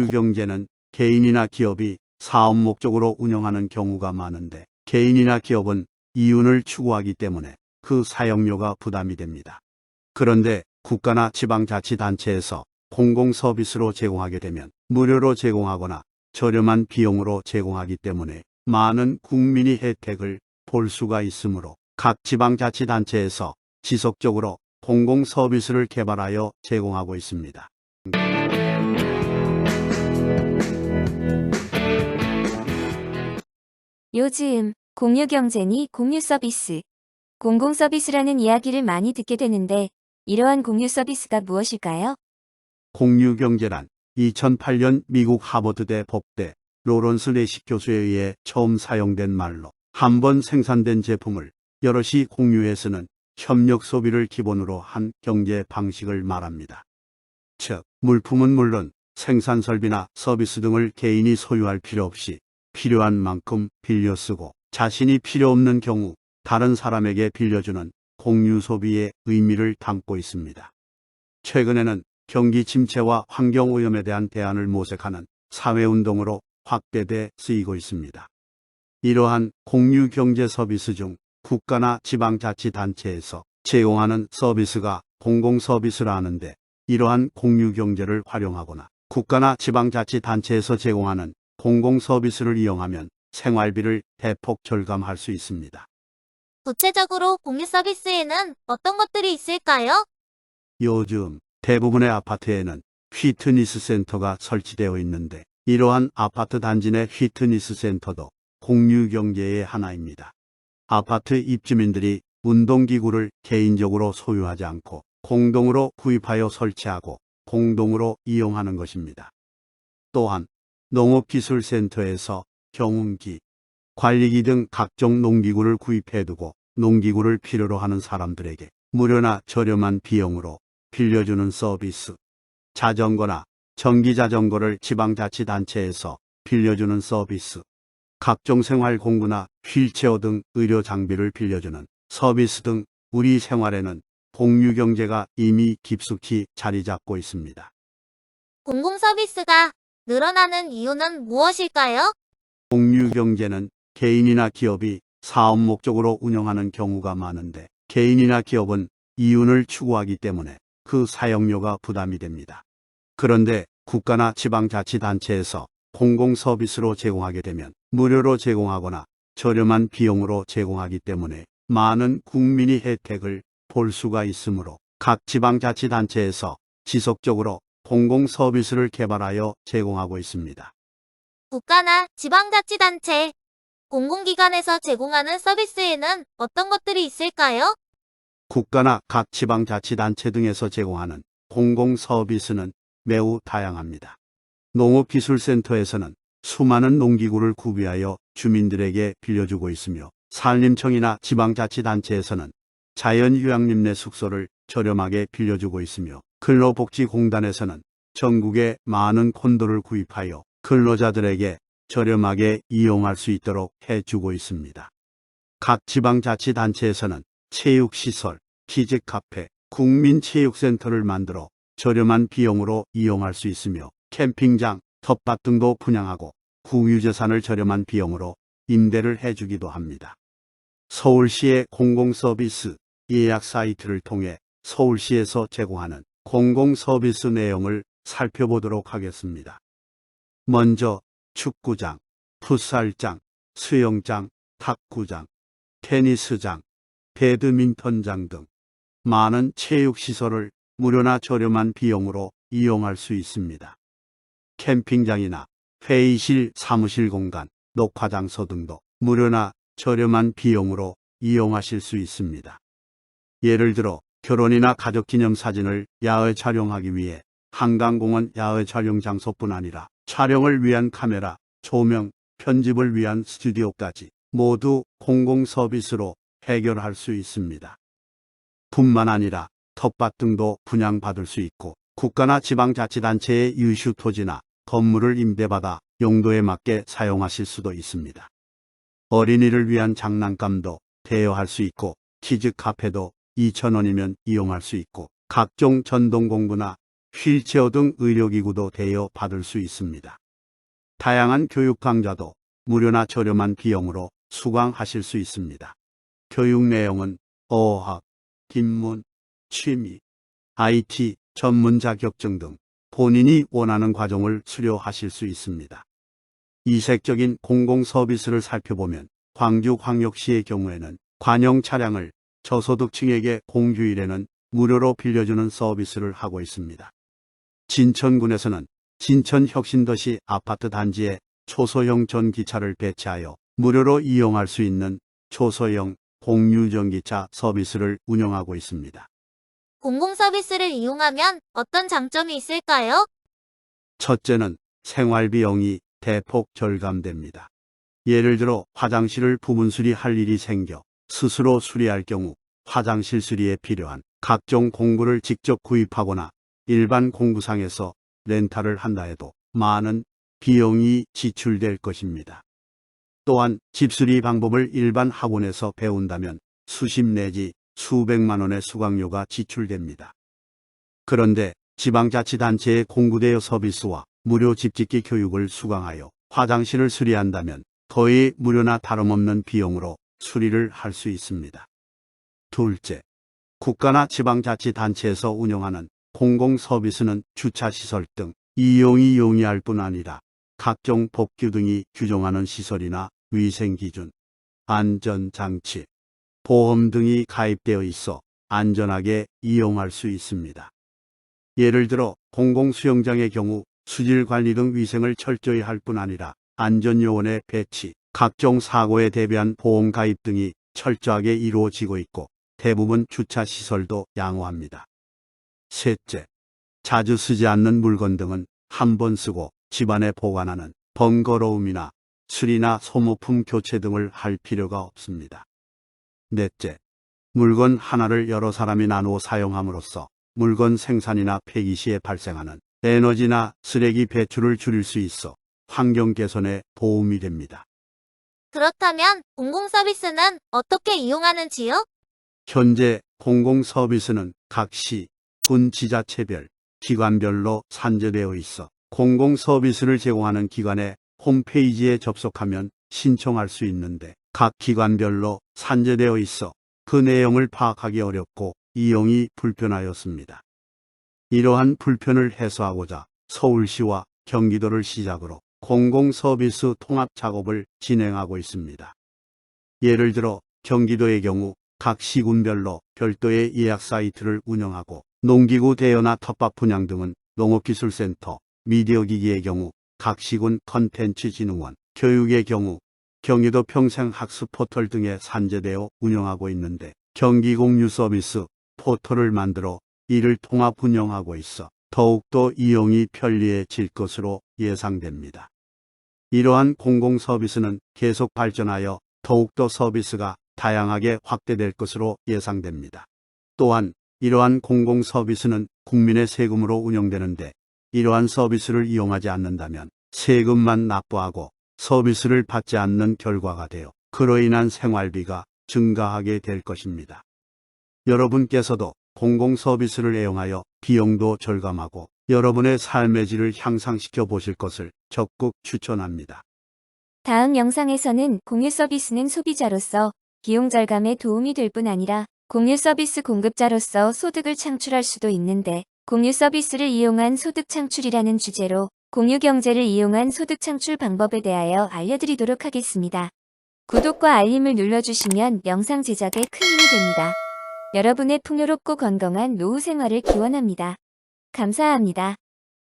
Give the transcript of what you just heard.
경제는 개인이나 기업이 사업 목적으로 운영하는 경우가 많은데 개인이나 기업은 이윤을 추구하기 때문에 그 사용료가 부담이 됩니다. 그런데 국가나 지방자치단체에서 공공서비스로 제공하게 되면 무료로 제공하거나 저렴한 비용으로 제공하기 때문에 많은 국민이 혜택을 볼 수가 있으므로 각 지방자치단체에서 지속적으로 공공서비스를 개발하여 제공하고 있습니다. 요즘 공유경제니 공유서비스, 공공서비스라는 이야기를 많이 듣게 되는데 이러한 공유서비스가 무엇일까요? 공유경제란 2008년 미국 하버드대 법대 로런스 레식 교수에 의해 처음 사용된 말로 한 번 생산된 제품을 여럿이 공유해 쓰는 협력 소비를 기본으로 한 경제 방식을 말합니다. 즉, 물품은 물론 생산 설비나 서비스 등을 개인이 소유할 필요 없이 필요한 만큼 빌려 쓰고 자신이 필요 없는 경우 다른 사람에게 빌려주는 공유 소비의 의미를 담고 있습니다. 최근에는 경기 침체와 환경오염에 대한 대안을 모색하는 사회운동으로 확대돼 쓰이고 있습니다. 이러한 공유 경제 서비스 중 국가나 지방자치단체에서 제공하는 서비스가 공공서비스라 하는데 이러한 공유 경제를 활용하거나 국가나 지방자치단체에서 제공하는 공공서비스를 이용하면 생활비를 대폭 절감할 수 있습니다. 구체적으로 공유 서비스에는 어떤 것들이 있을까요? 요즘 대부분의 아파트에는 피트니스 센터가 설치되어 있는데 이러한 아파트 단지 내 피트니스 센터도 공유 경제의 하나입니다. 아파트 입주민들이 운동기구를 개인적으로 소유하지 않고 공동으로 구입하여 설치하고 공동으로 이용하는 것입니다. 또한 농업기술센터에서 경운기, 관리기 등 각종 농기구를 구입해두고 농기구를 필요로 하는 사람들에게 무료나 저렴한 비용으로 빌려주는 서비스, 자전거나 전기자전거를 지방자치단체에서 빌려주는 서비스, 각종 생활공구나 휠체어 등 의료 장비를 빌려주는 서비스 등 우리 생활에는 공유경제가 이미 깊숙이 자리 잡고 있습니다. 공공 서비스가 늘어나는 이유는 무엇일까요? 공유경제는 개인이나 기업이 사업 목적으로 운영하는 경우가 많은데 개인이나 기업은 이윤을 추구하기 때문에 그 사용료가 부담이 됩니다. 그런데 국가나 지방자치단체에서 공공서비스로 제공하게 되면 무료로 제공하거나 저렴한 비용으로 제공하기 때문에 많은 국민이 혜택을 볼 수가 있으므로 각 지방자치단체에서 지속적으로 공공서비스를 개발하여 제공하고 있습니다. 국가나 지방자치단체, 공공기관에서 제공하는 서비스에는 어떤 것들이 있을까요? 국가나 각 지방자치단체 등에서 제공하는 공공서비스는 매우 다양합니다. 농업기술센터에서는 수많은 농기구를 구비하여 주민들에게 빌려주고 있으며 산림청이나 지방자치단체에서는 자연휴양림 내 숙소를 저렴하게 빌려주고 있으며 근로복지공단에서는 전국에 많은 콘도를 구입하여 근로자들에게 저렴하게 이용할 수 있도록 해주고 있습니다. 각 지방자치단체에서는 체육시설, 키즈카페, 국민체육센터를 만들어 저렴한 비용으로 이용할 수 있으며 캠핑장, 텃밭 등도 분양하고 국유재산을 저렴한 비용으로 임대를 해주기도 합니다. 서울시의 공공서비스 예약 사이트를 통해 서울시에서 제공하는 공공서비스 내용을 살펴보도록 하겠습니다. 먼저 축구장, 풋살장, 수영장, 탁구장, 테니스장, 배드민턴장 등 많은 체육시설을 무료나 저렴한 비용으로 이용할 수 있습니다. 캠핑장이나 회의실, 사무실 공간, 녹화장소 등도 무료나 저렴한 비용으로 이용하실 수 있습니다. 예를 들어 결혼이나 가족기념 사진을 야외 촬영하기 위해 한강공원 야외 촬영 장소뿐 아니라 촬영을 위한 카메라, 조명, 편집을 위한 스튜디오까지 모두 공공서비스로 해결할 수 있습니다. 뿐만 아니라 텃밭 등도 분양받을 수 있고 국가나 지방자치단체의 유휴 토지나 건물을 임대받아 용도에 맞게 사용하실 수도 있습니다. 어린이를 위한 장난감도 대여할 수 있고 키즈 카페도 2,000원이면 이용할 수 있고 각종 전동 공구나 휠체어 등 의료기구도 대여 받을 수 있습니다. 다양한 교육 강좌도 무료나 저렴한 비용으로 수강하실 수 있습니다. 교육 내용은 어학, 인문, 취미, IT, 전문 자격증 등 본인이 원하는 과정을 수료하실 수 있습니다. 이색적인 공공 서비스를 살펴보면 광주광역시의 경우에는 관용 차량을 저소득층에게 공휴일에는 무료로 빌려주는 서비스를 하고 있습니다. 진천군에서는 진천혁신도시 아파트 단지에 초소형 전기차를 배치하여 무료로 이용할 수 있는 초소형 공유전기차 서비스를 운영하고 있습니다. 공공 서비스를 이용하면 어떤 장점이 있을까요? 첫째는 생활비용이 대폭 절감됩니다. 예를 들어 화장실을 부분 수리할 일이 생겨 스스로 수리할 경우 화장실 수리에 필요한 각종 공구를 직접 구입하거나 일반 공구상에서 렌탈을 한다 해도 많은 비용이 지출될 것입니다. 또한 집수리 방법을 일반 학원에서 배운다면 수십 내지 수백만 원의 수강료가 지출됩니다. 그런데 지방자치단체의 공구대여 서비스와 무료 집짓기 교육을 수강하여 화장실을 수리한다면 거의 무료나 다름없는 비용으로 수리를 할 수 있습니다. 둘째, 국가나 지방자치단체에서 운영하는 공공서비스는 주차시설 등 이용이 용이할 뿐 아니라 각종 법규 등이 규정하는 시설이나 위생기준, 안전장치, 보험 등이 가입되어 있어 안전하게 이용할 수 있습니다. 예를 들어 공공수영장의 경우 수질관리 등 위생을 철저히 할 뿐 아니라 안전요원의 배치, 각종 사고에 대비한 보험 가입 등이 철저하게 이루어지고 있고 대부분 주차시설도 양호합니다. 셋째, 자주 쓰지 않는 물건 등은 한 번 쓰고 집안에 보관하는 번거로움이나 수리나 소모품 교체 등을 할 필요가 없습니다. 넷째, 물건 하나를 여러 사람이 나누어 사용함으로써 물건 생산이나 폐기 시에 발생하는 에너지나 쓰레기 배출을 줄일 수 있어 환경 개선에 도움이 됩니다. 그렇다면 공공 서비스는 어떻게 이용하는지요? 현재 공공 서비스는 각 시, 군 지자체별, 기관별로 산재되어 있어 공공 서비스를 제공하는 기관의 홈페이지에 접속하면 신청할 수 있는데 각 기관별로 산재되어 있어 그 내용을 파악하기 어렵고 이용이 불편하였습니다. 이러한 불편을 해소하고자 서울시와 경기도를 시작으로 공공서비스 통합 작업을 진행하고 있습니다. 예를 들어 경기도의 경우 각 시군별로 별도의 예약 사이트를 운영하고 농기구 대여나 텃밭 분양 등은 농업기술센터, 미디어기기의 경우 각 시군 컨텐츠진흥원, 교육의 경우 경기도 평생학습 포털 등에 산재되어 운영하고 있는데 경기공유서비스 포털을 만들어 이를 통합 운영하고 있어 더욱더 이용이 편리해질 것으로 예상됩니다. 이러한 공공서비스는 계속 발전하여 더욱더 서비스가 다양하게 확대될 것으로 예상됩니다. 또한 이러한 공공서비스는 국민의 세금으로 운영되는데 이러한 서비스를 이용하지 않는다면 세금만 납부하고 서비스를 받지 않는 결과가 되어 그로 인한 생활비가 증가하게 될 것입니다. 여러분께서도 공공서비스를 애용하여 비용도 절감하고 여러분의 삶의 질을 향상시켜 보실 것을 적극 추천합니다. 다음 영상에서는 공유 서비스는 소비자로서 비용 절감에 도움이 될 뿐 아니라 공유 서비스 공급자로서 소득을 창출할 수도 있는데 공유 서비스를 이용한 소득 창출이라는 주제로 공유 경제를 이용한 소득 창출 방법에 대하여 알려드리도록 하겠습니다. 구독과 알림을 눌러주시면 영상 제작에 큰 힘이 됩니다. 여러분의 풍요롭고 건강한 노후 생활을 기원합니다. 감사합니다.